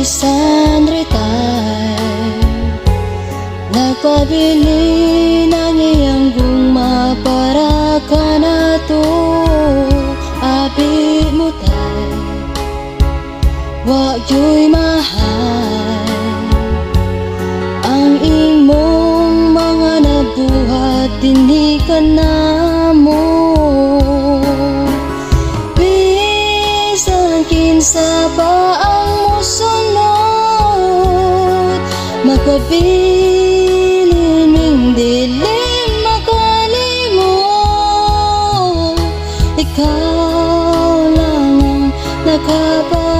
bisan retire, nagpabili ng iyang guma para ka na to. Abi mo tay, wa yo'y mahal ang imong mga nabuhat, dinhi ka na mo. Bisan kinsa pa ang musunod, magpabilin ming dili makalimot. Ikaw lang ang nakapatinaw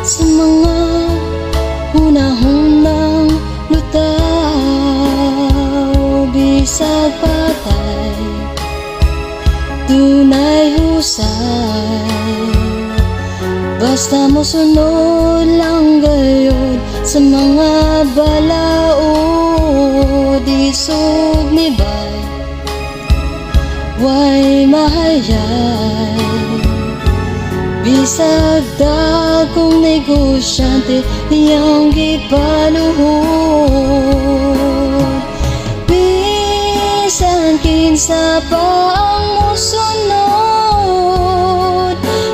sa mga hunahunang lutaw. Bisag patay, tunay husay, basta mo sunod lang gayud sa mga balaod. Isog ni bay, way mahayay, bisag dagkong negosyante iyang gipaluhod. Bisan kinsa pa ang musunod,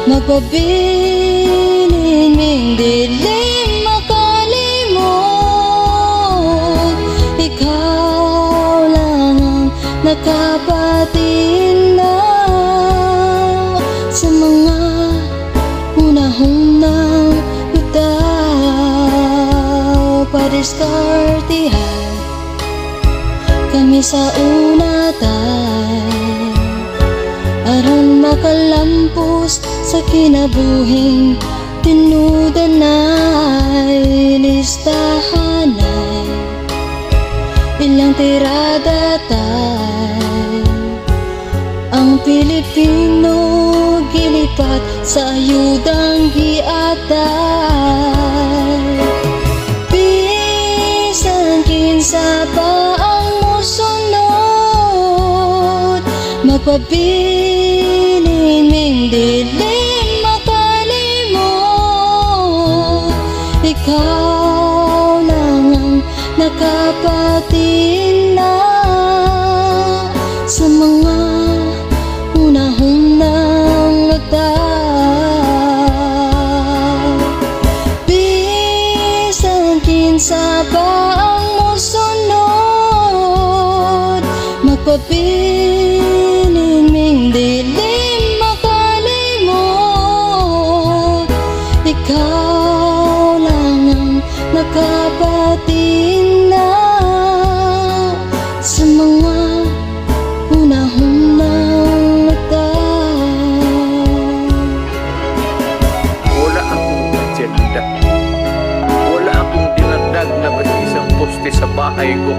magpabilin ming dili makalimot. Ikaw lang ang nakapatinaw sa mga hunahunang lutaw. Padiskartihan kami sa una tay, aron makalampos sa kinabuhing tinudanay. Listahanay ilang tirada tay, ang Pilipino gilipat sa ayudang giatay. Bisan kinsa pa ang musunod, magpabilin ming dili makalimot. Ikaw lang ang nakapatinaw sa mga hunahunang lutaw. Bisan kinsa pa ang musunod, magpabilin ming dili makalimot. Ikaw lang ang nakapatinaw sa mga hunahunang lutaw. Wala akong agenda, wala akong dinagdag na basta isang poste sa bahay ko.